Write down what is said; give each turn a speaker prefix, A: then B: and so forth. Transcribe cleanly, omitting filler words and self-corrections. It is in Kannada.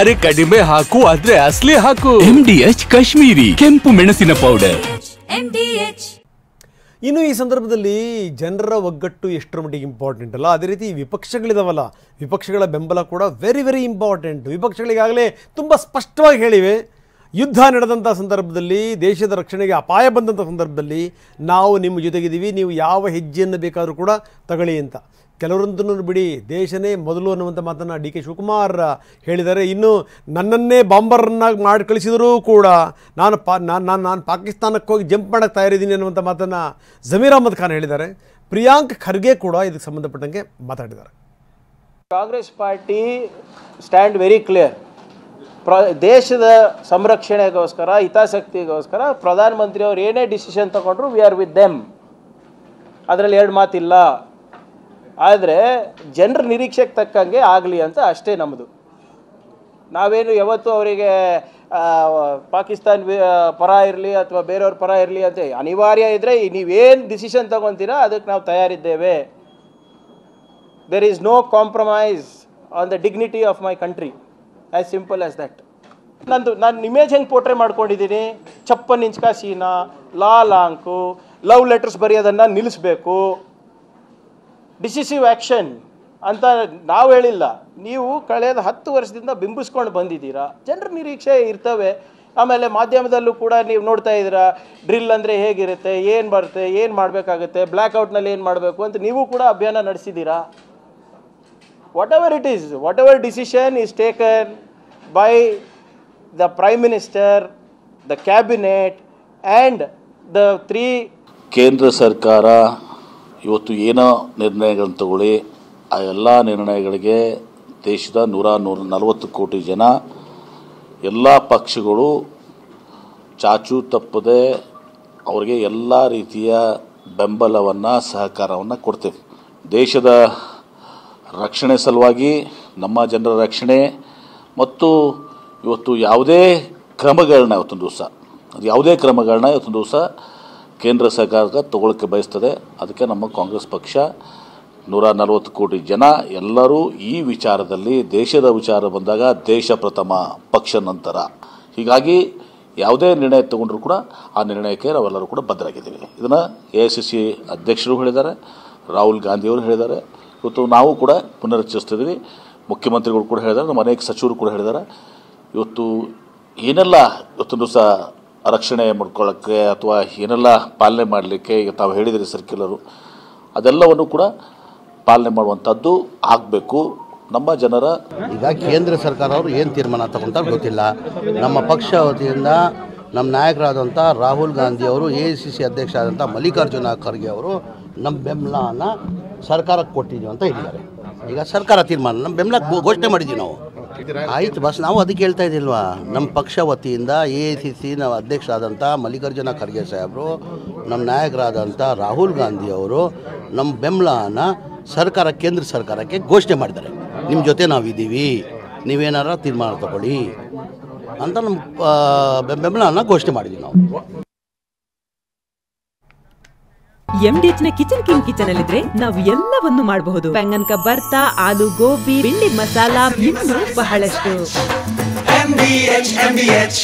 A: ಅರೆ ಕಡಿಮೆ ಹಾಕು ಆದ್ರೆ ಅಸಲಿ ಹಾಕು. MDH ಕಾಶ್ಮೀರಿ ಕೆಂಪು ಮೆಣಸಿನ ಪೌಡರ್.
B: ಇನ್ನು ಈ ಸಂದರ್ಭದಲ್ಲಿ ಜನರ ಒಗ್ಗಟ್ಟು ಎಷ್ಟರ ಮಟ್ಟಿಗೆ ಇಂಪಾರ್ಟೆಂಟ್ ಅಲ್ಲ, ಅದೇ ರೀತಿ ವಿಪಕ್ಷಗಳಿದಾವಲ್ಲ, ವಿಪಕ್ಷಗಳ ಬೆಂಬಲ ಕೂಡ ವೆರಿ ವೆರಿ ಇಂಪಾರ್ಟೆಂಟ್. ವಿಪಕ್ಷಗಳಿಗಾಗಲೇ ತುಂಬ ಸ್ಪಷ್ಟವಾಗಿ ಹೇಳಿವೆ, ಯುದ್ಧ ನಡೆದಂಥ ಸಂದರ್ಭದಲ್ಲಿ, ದೇಶದ ರಕ್ಷಣೆಗೆ ಅಪಾಯ ಬಂದಂಥ ಸಂದರ್ಭದಲ್ಲಿ ನಾವು ನಿಮ್ಮ ಜೊತೆಗಿದ್ದೀವಿ, ನೀವು ಯಾವ ಹೆಜ್ಜೆಯನ್ನು ಬೇಕಾದರೂ ಕೂಡ ತಗೊಳ್ಳಿ ಅಂತ. ಕೆಲವರಂತೂ ಬಿಡಿ, ದೇಶನೇ ಮೊದಲು ಅನ್ನುವಂಥ ಮಾತನ್ನು DK ಶಿವಕುಮಾರ್ ಹೇಳಿದ್ದಾರೆ. ಇನ್ನು ನನ್ನನ್ನೇ ಬಾಂಬರ್ನಾಗಿ ಮಾಡಿ ಕಳಿಸಿದರೂ ಕೂಡ ನಾನು ಪಾಕಿಸ್ತಾನಕ್ಕೆ ಹೋಗಿ ಜಂಪ್ ಮಾಡೋಕ್ಕೆ ತಯಾರಿದ್ದೀನಿ ಅನ್ನುವಂಥ ಮಾತನ್ನು ಜಮೀರ್ ಅಹ್ಮದ್ ಖಾನ್ ಹೇಳಿದ್ದಾರೆ. ಪ್ರಿಯಾಂಕ್ ಖರ್ಗೆ ಕೂಡ ಇದಕ್ಕೆ ಸಂಬಂಧಪಟ್ಟಂಗೆ ಮಾತಾಡಿದ್ದಾರೆ.
C: Congress party stand very clear. ದೇಶದ ಸಂರಕ್ಷಣೆಗೋಸ್ಕರ, ಹಿತಾಸಕ್ತಿಗೋಸ್ಕರ ಪ್ರಧಾನಮಂತ್ರಿ ಅವರು ಏನೇ ಡಿಸಿಷನ್ ತಗೊಂಡ್ರು ವಿ ಆರ್ ವಿತ್ ದೆಮ್, ಅದರಲ್ಲಿ ಎರಡು ಮಾತಿಲ್ಲ. ಆದರೆ ಜನರ ನಿರೀಕ್ಷೆಗೆ ತಕ್ಕಂಗೆ ಆಗಲಿ ಅಂತ ಅಷ್ಟೇ ನಮ್ಮದು. ನಾವೇನು ಯಾವತ್ತೂ ಅವರಿಗೆ ಪಾಕಿಸ್ತಾನ ಪರ ಇರಲಿ ಅಥವಾ ಬೇರೆಯವ್ರ ಪರ ಇರಲಿ ಅಂತ ಅನಿವಾರ್ಯ ಇದ್ದರೆ ನೀವೇನು ಡಿಸಿಷನ್ ತಗೊತೀರಾ ಅದಕ್ಕೆ ನಾವು ತಯಾರಿದ್ದೇವೆ. There is no compromise on the dignity of my country, as simple as that. ನಾನು ಇಮೇಜ್ ಹೆಂಗೆ ಪೋರ್ಟ್ರೇ ಮಾಡ್ಕೊಂಡಿದ್ದೀನಿ, 56 ಇಂಚ್ ಕಾ ಸೀನಾ, ಲಾಂಕು, ಲವ್ ಲೆಟರ್ಸ್ ಬರೆಯೋದನ್ನು ನಿಲ್ಲಿಸಬೇಕು, ಡಿಸಿಸಿವ್ ಆ್ಯಕ್ಷನ್ ಅಂತ ನಾವು ಹೇಳಿಲ್ಲ. ನೀವು ಕಳೆದ 10 ವರ್ಷದಿಂದ ಬಿಂಬಿಸ್ಕೊಂಡು ಬಂದಿದ್ದೀರಾ, ಜನರ ನಿರೀಕ್ಷೆ ಇರ್ತವೆ. ಆಮೇಲೆ ಮಾಧ್ಯಮದಲ್ಲೂ ಕೂಡ ನೀವು ನೋಡ್ತಾ ಇದ್ದೀರಾ, ಡ್ರಿಲ್ ಅಂದರೆ ಹೇಗಿರುತ್ತೆ, ಏನು ಬರುತ್ತೆ, ಏನು ಮಾಡಬೇಕಾಗುತ್ತೆ, ಬ್ಲ್ಯಾಕ್ಔಟ್ನಲ್ಲಿ ಏನು ಮಾಡಬೇಕು ಅಂತ ನೀವು ಕೂಡ ಅಭಿಯಾನ ನಡೆಸಿದ್ದೀರಾ. whatever decision is taken by the Prime Minister, the Cabinet and the 3
D: ಕೇಂದ್ರ ಸರ್ಕಾರ ಇವತ್ತು ಏನೋ ನಿರ್ಣಯಗಳನ್ನು ತಗೊಳ್ಳಿ, ಆ ಎಲ್ಲ ನಿರ್ಣಯಗಳಿಗೆ ದೇಶದ 140 ಕೋಟಿ ಜನ, ಎಲ್ಲ ಪಕ್ಷಗಳು ಚಾಚು ತಪ್ಪದೆ ಅವರಿಗೆ ಎಲ್ಲ ರೀತಿಯ ಬೆಂಬಲವನ್ನು, ಸಹಕಾರವನ್ನು ಕೊಡ್ತೇವೆ. ದೇಶದ ರಕ್ಷಣೆ ಸಲುವಾಗಿ, ನಮ್ಮ ಜನರ ರಕ್ಷಣೆ ಮತ್ತು ಇವತ್ತು ಯಾವುದೇ ಕ್ರಮಗಳನ್ನ ಇವತ್ತೊಂದು ದಿವಸ ಕೇಂದ್ರ ಸರ್ಕಾರ ತಗೊಳ್ಳೋಕ್ಕೆ ಬಯಸ್ತದೆ. ಅದಕ್ಕೆ ನಮ್ಮ ಕಾಂಗ್ರೆಸ್ ಪಕ್ಷ 140 ಕೋಟಿ ಜನ ಎಲ್ಲರೂ ಈ ವಿಚಾರದಲ್ಲಿ, ದೇಶದ ವಿಚಾರ ಬಂದಾಗ ದೇಶ ಪ್ರಥಮ ಪಕ್ಷ ನಂತರ, ಹೀಗಾಗಿ ಯಾವುದೇ ನಿರ್ಣಯ ತಗೊಂಡ್ರೂ ಕೂಡ ಆ ನಿರ್ಣಯಕ್ಕೆ ನಾವೆಲ್ಲರೂ ಕೂಡ ಬದ್ಧರಾಗಿದ್ದೀವಿ. ಇದನ್ನು AICC ಅಧ್ಯಕ್ಷರು ಹೇಳಿದ್ದಾರೆ, ರಾಹುಲ್ ಗಾಂಧಿಯವರು ಹೇಳಿದ್ದಾರೆ, ಇವತ್ತು ನಾವು ಕೂಡ ಪುನರುಚ್ಚರಿಸ್ತಿದ್ದೀವಿ, ಮುಖ್ಯಮಂತ್ರಿಗಳು ಕೂಡ ಹೇಳಿದ್ದಾರೆ, ನಮ್ಮ ಅನೇಕ ಸಚಿವರು ಕೂಡ ಹೇಳಿದ್ದಾರೆ. ಇವತ್ತು ಏನೆಲ್ಲ ಇವತ್ತೊಂದು ದಿವಸ ರಕ್ಷಣೆ ಮಾಡ್ಕೊಳ್ಳೋಕ್ಕೆ ಅಥವಾ ಏನೆಲ್ಲ ಪಾಲನೆ ಮಾಡಲಿಕ್ಕೆ ಈಗ ತಾವು ಹೇಳಿದಿರಿ ಸರ್ಕ್ಯುಲರು, ಅದೆಲ್ಲವನ್ನು ಕೂಡ ಪಾಲನೆ ಮಾಡುವಂಥದ್ದು ಆಗಬೇಕು ನಮ್ಮ ಜನರ.
E: ಈಗ ಕೇಂದ್ರ ಸರ್ಕಾರ ಅವರು ಏನು ತೀರ್ಮಾನ ತಗೊಂತಾರೆ ಗೊತ್ತಿಲ್ಲ. ನಮ್ಮ ಪಕ್ಷ ವತಿಯಿಂದ ನಮ್ಮ ನಾಯಕರಾದಂಥ ರಾಹುಲ್ ಗಾಂಧಿ ಅವರು, AICC ಅಧ್ಯಕ್ಷ ಆದಂಥ ಮಲ್ಲಿಕಾರ್ಜುನ ಖರ್ಗೆ ಅವರು ನಮ್ಮ ಬೆಂಬಲನ ಸರ್ಕಾರಕ್ಕೆ ಕೊಟ್ಟಿದ್ದೀವಿ ಅಂತ ಹೇಳಿದ್ದಾರೆ. ಈಗ ಸರ್ಕಾರ ತೀರ್ಮಾನ, ನಮ್ಮ ಬೆಂಬಲ ಘೋಷಣೆ ಮಾಡಿದ್ದೀವಿ ನಾವು. ಆಯ್ತು ಬಸ್, ನಾವು ಅದಕ್ಕೆ ಹೇಳ್ತಾ ಇದ್ದಿಲ್ವಾ, ನಮ್ಮ ಪಕ್ಷ ವತಿಯಿಂದ AICC ಅಧ್ಯಕ್ಷ ಆದಂಥ ಮಲ್ಲಿಕಾರ್ಜುನ ಖರ್ಗೆ ಸಾಹೇಬರು, ನಮ್ಮ ನಾಯಕರಾದಂಥ ರಾಹುಲ್ ಗಾಂಧಿ ಅವರು ನಮ್ಮ ಬೆಂಬಲನ ಕೇಂದ್ರ ಸರ್ಕಾರಕ್ಕೆ ಘೋಷಣೆ ಮಾಡಿದ್ದಾರೆ. ನಿಮ್ಮ ಜೊತೆ ನಾವಿದ್ದೀವಿ, ನೀವೇನಾರ ತೀರ್ಮಾನ ತಗೊಳ್ಳಿ ಅಂತ ನಮ್ಮ ಬೆಂಬಲನ ಘೋಷಣೆ ಮಾಡಿದ್ವಿ ನಾವು.
F: MDH ನ ಕಿಚನ್ ಅಲ್ಲಿದ್ರೆ ನಾವು ಎಲ್ಲವನ್ನು ಮಾಡಬಹುದು. ಬೆಂಗನ್ ಕಾ ಬರ್ತಾ, ಆಲೂ ಗೋಬಿ, ಭಿಂಡಿ ಮಸಾಲಾ, ಇನ್ನೂ ಬಹಳಷ್ಟು. MDH